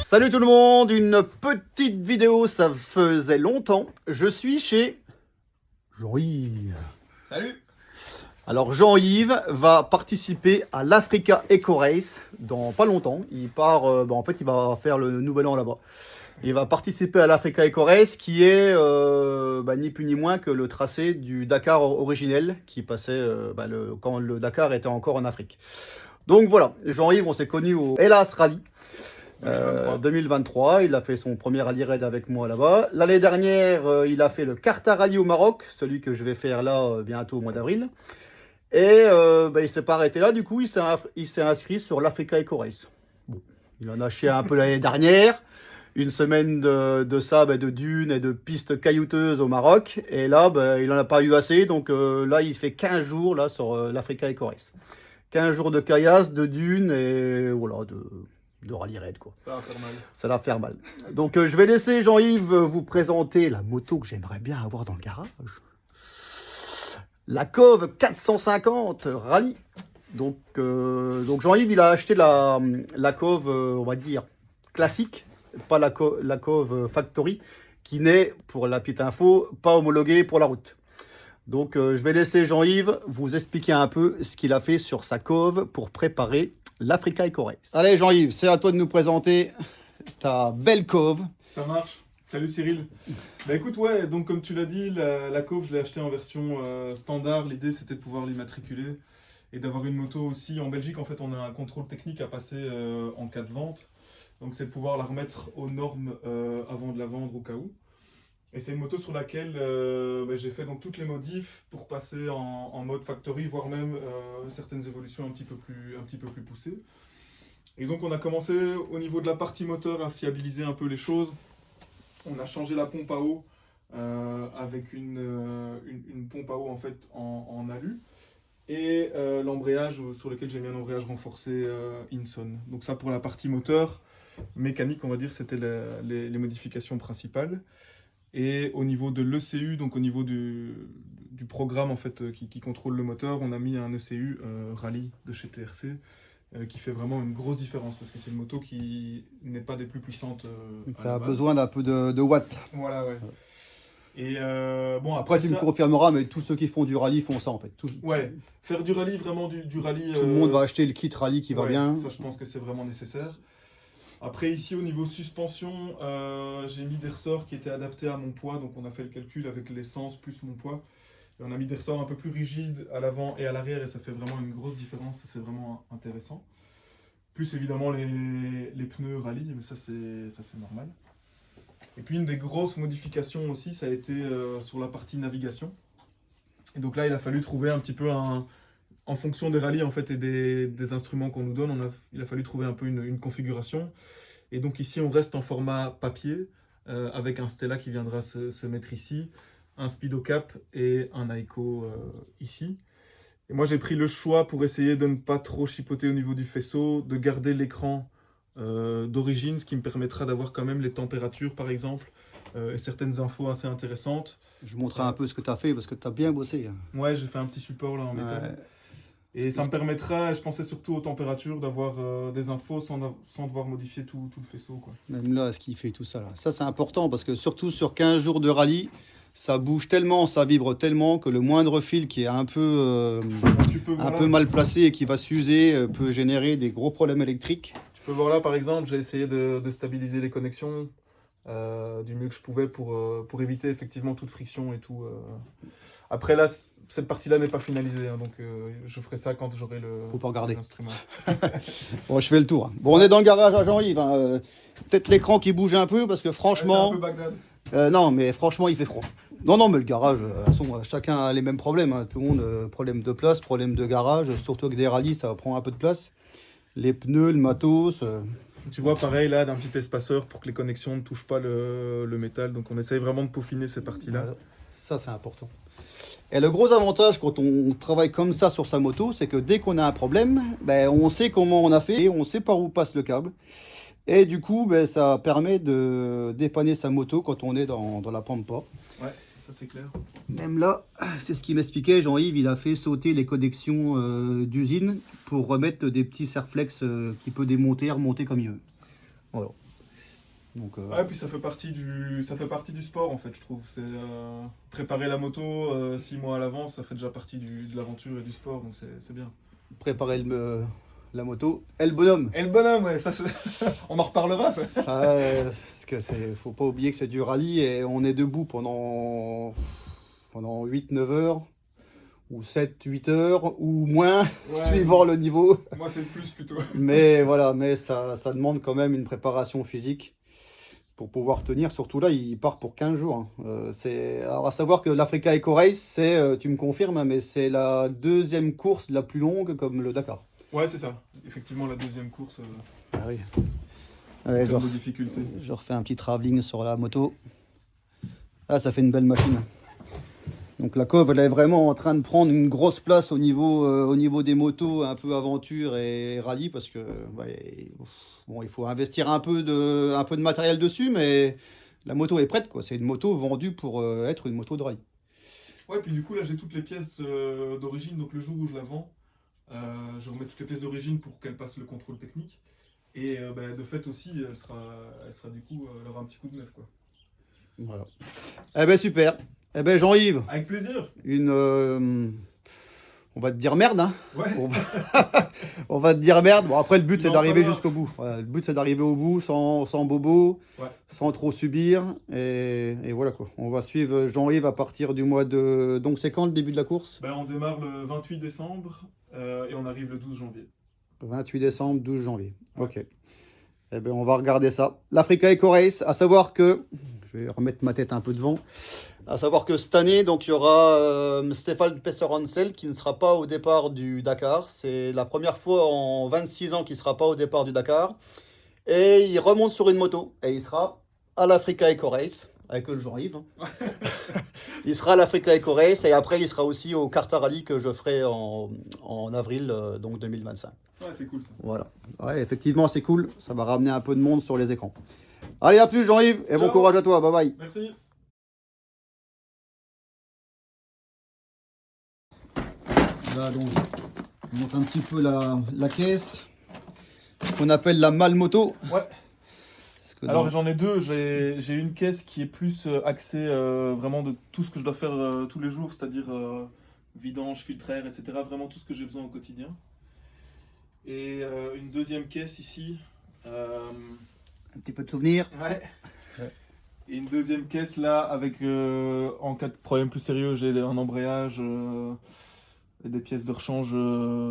Salut tout le monde, une petite vidéo, ça faisait longtemps. Je suis chez Jean-Yves. Salut. Alors Jean-Yves va participer à l'Africa Eco Race dans pas longtemps. Il part, en fait il va faire le nouvel an là-bas. Il va participer à l'Africa Eco Race qui est ni plus ni moins que le tracé du Dakar originel qui passait quand le Dakar était encore en Afrique. Donc voilà, Jean-Yves, on s'est connu au Hellas Rally. 2023, il a fait son premier rallye raid avec moi là-bas. L'année dernière, il a fait le Karta Rally au Maroc, celui que je vais faire là bientôt au mois d'avril. Et il s'est pas arrêté là, du coup, il s'est inscrit sur l'Africa Eco Race. Bon, il en a chié un peu l'année dernière, une semaine de sable et de dunes et de pistes caillouteuses au Maroc. Et là, il en a pas eu assez, donc là, il fait 15 jours là sur l'Africa Eco Race. 15 jours de caillasse, de dunes et voilà, de rallye raid quoi. Ça va faire mal. Ça va faire mal. Donc je vais laisser Jean-Yves vous présenter la moto que j'aimerais bien avoir dans le garage. La Cove 450 Rallye. Donc Jean-Yves il a acheté la Cove on va dire classique, pas la Cove Factory qui n'est, pour la petite info, pas homologuée pour la route. Donc je vais laisser Jean-Yves vous expliquer un peu ce qu'il a fait sur sa Cove pour préparer l'Africa Eco Race. Allez Jean-Yves, c'est à toi de nous présenter ta belle Cove. Ça marche. Salut Cyril. Bah écoute, ouais, donc comme tu l'as dit, la Cove, je l'ai achetée en version standard. L'idée c'était de pouvoir l'immatriculer et d'avoir une moto aussi. En Belgique, en fait, on a un contrôle technique à passer en cas de vente. Donc c'est de pouvoir la remettre aux normes avant de la vendre au cas où. Et c'est une moto sur laquelle j'ai fait donc toutes les modifs pour passer en mode factory, voire même certaines évolutions un petit peu plus poussées. Et donc on a commencé au niveau de la partie moteur à fiabiliser un peu les choses. On a changé la pompe à eau avec une pompe à eau en fait en alu. Et l'embrayage sur lequel j'ai mis un embrayage renforcé Inson. Donc ça pour la partie moteur. Mécanique, on va dire, c'était les modifications principales. Et au niveau de l'ECU, donc au niveau du programme en fait, qui contrôle le moteur, on a mis un ECU Rallye de chez TRC qui fait vraiment une grosse différence parce que c'est une moto qui n'est pas des plus puissantes. Ça a besoin d'un peu de watts. Voilà, ouais. Et bon, après tu me confirmeras, mais tous ceux qui font du rallye font ça en fait. Ouais, faire du rallye, vraiment du rallye. Tout le monde va acheter le kit rallye qui va bien. Ça, je pense que c'est vraiment nécessaire. Après ici au niveau suspension, j'ai mis des ressorts qui étaient adaptés à mon poids, donc on a fait le calcul avec l'essence plus mon poids. Et on a mis des ressorts un peu plus rigides à l'avant et à l'arrière et ça fait vraiment une grosse différence, c'est vraiment intéressant. Plus évidemment les pneus rallye, mais ça c'est normal. Et puis une des grosses modifications aussi, ça a été sur la partie navigation. Et donc là il a fallu trouver un petit peu en fonction des rallyes en fait, et des instruments qu'on nous donne, il a fallu trouver un peu une configuration. Et donc ici, on reste en format papier, avec un Stella qui viendra se mettre ici, un Speedocap et un Aiko ici. Et moi, j'ai pris le choix pour essayer de ne pas trop chipoter au niveau du faisceau, de garder l'écran d'origine, ce qui me permettra d'avoir quand même les températures, par exemple, et certaines infos assez intéressantes. Je vous montrerai un peu ce que tu as fait, parce que tu as bien bossé. Ouais, j'ai fait un petit support là en métal. Et ça me permettra, je pensais surtout aux températures, d'avoir des infos sans devoir modifier tout le faisceau, quoi. Même là, ce qui fait tout ça, là. Ça, c'est important parce que surtout sur 15 jours de rallye, ça bouge tellement, ça vibre tellement que le moindre fil qui est un peu mal placé et qui va s'user peut générer des gros problèmes électriques. Tu peux voir là, par exemple, j'ai essayé de stabiliser les connexions du mieux que je pouvais pour éviter effectivement toute friction et tout. Après là, cette partie-là n'est pas finalisée, hein, donc je ferai ça quand j'aurai l'instrument. Bon, je fais le tour. Bon, on est dans le garage à Jean-Yves. Hein. Peut-être l'écran qui bouge un peu parce que franchement... Ouais, c'est un peu Bagdad. Non, mais franchement, il fait froid. Non, mais le garage, de toute façon, chacun a les mêmes problèmes. Hein. Tout le monde, problème de place, problème de garage. Surtout avec des rallyes, ça prend un peu de place. Les pneus, le matos... Tu vois, pareil, là, d'un petit espaceur pour que les connexions ne touchent pas le métal. Donc on essaye vraiment de peaufiner ces parties-là. Voilà. Ça, c'est important. Et le gros avantage quand on travaille comme ça sur sa moto, c'est que dès qu'on a un problème, on sait comment on a fait, et on sait par où passe le câble. Et du coup, ça permet de dépanner sa moto quand on est dans la pampa. Ouais, ça c'est clair. Même là, c'est ce qu'il m'expliquait, Jean-Yves, il a fait sauter les connexions d'usine pour remettre des petits serflex qu'il peut démonter, remonter comme il veut. Voilà. Donc, Ouais, puis ça fait partie du sport en fait, je trouve. C'est préparer la moto 6 mois à l'avance, ça fait déjà partie de l'aventure et du sport, donc c'est bien. préparer la moto. Et le bonhomme. Et le bonhomme, ouais, ça on en reparlera ça. Parce que faut pas oublier que c'est du rallye et on est debout pendant 8-9 heures, ou 7-8 heures, ou moins, Ouais, suivant le niveau. moi c'est le plus plutôt. Mais voilà, ça demande quand même une préparation physique pour pouvoir tenir. Surtout là, il part pour 15 jours. Hein. Alors à savoir que l'Africa Eco Race, tu me confirmes, hein, mais c'est la deuxième course la plus longue comme le Dakar. Ouais, c'est ça. Effectivement, la deuxième course, Ah oui. en Ouais, termes de difficulté. je refais un petit travelling sur la moto. Ah, ça fait une belle machine. Donc la Cove, elle est vraiment en train de prendre une grosse place au niveau des motos, un peu aventure et rallye, parce que ouais, bon, il faut investir un peu de matériel dessus, mais la moto est prête, quoi. C'est une moto vendue pour être une moto de rallye. Ouais, puis du coup, là j'ai toutes les pièces d'origine, donc le jour où je la vends, je remets toutes les pièces d'origine pour qu'elle passe le contrôle technique. Et bah, de fait aussi, elle sera du coup, elle aura un petit coup de neuf, quoi. Voilà. Eh ben super. Eh ben Jean-Yves, Avec plaisir. on va te dire merde, hein. Ouais. On va te dire merde. Bon, après, le but, Il c'est va en d'arriver falloir. jusqu'au bout. Voilà, le but, c'est d'arriver au bout sans bobo, Ouais. sans trop subir. Et voilà quoi. On va suivre Jean-Yves à partir du mois de. Donc, c'est quand le début de la course? Ben, on démarre le 28 décembre et on arrive le 12 janvier. 28 décembre, 12 janvier. Ouais. Ok. Eh ben, on va regarder ça. L'Africa Eco Race, à savoir que. Je vais remettre ma tête un peu devant. À savoir que cette année, donc, il y aura Stéphane Pesser-Hansel qui ne sera pas au départ du Dakar. C'est la première fois en 26 ans qu'il ne sera pas au départ du Dakar. Et il remonte sur une moto. Et il sera à l'Africa Eco Race. Avec le Jean-Yves. Hein. Il sera à l'Africa Eco Race. Et après, il sera aussi au Carta Rally que je ferai en avril donc 2025. Ouais, c'est cool ça. Voilà. Ouais, effectivement, c'est cool. Ça va ramener un peu de monde sur les écrans. Allez, à plus Jean-Yves. Et bon Ciao. courage à toi. Bye bye. Merci. Là, donc, je monte un petit peu la caisse. Ce qu'on appelle la Malmoto. Ouais. Parce que Alors dans- j'en ai deux. J'ai une caisse qui est plus axée vraiment de tout ce que je dois faire tous les jours, c'est-à-dire vidange, filtre air, etc. Vraiment tout ce que j'ai besoin au quotidien. Et une deuxième caisse ici. un petit peu de souvenirs. Ouais. Ouais. Et une deuxième caisse là avec en cas de problème plus sérieux, j'ai un embrayage et des pièces de rechange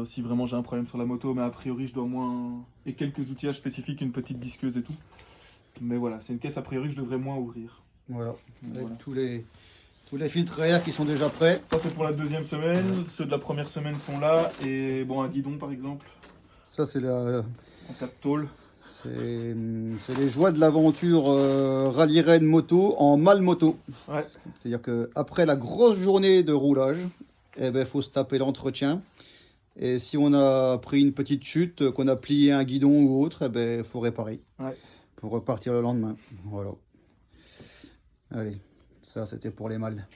si vraiment j'ai un problème sur la moto, mais a priori je dois moins. Et quelques outillages spécifiques, une petite disqueuse et tout. Mais voilà, c'est une caisse a priori que je devrais moins ouvrir. Voilà. Avec Voilà. tous les filtres à air qui sont déjà prêts. Ça c'est pour la deuxième semaine, ceux de la première semaine sont là, et bon un guidon par exemple, Ça, c'est en cas de tôle. c'est les joies de l'aventure rallye raid moto en Malmoto. Ouais. C'est-à-dire qu'après la grosse journée de roulage, eh ben, faut se taper l'entretien. Et si on a pris une petite chute, qu'on a plié un guidon ou autre, eh ben, faut réparer. Ouais. Pour repartir le lendemain. Voilà. Allez, ça c'était pour les mâles.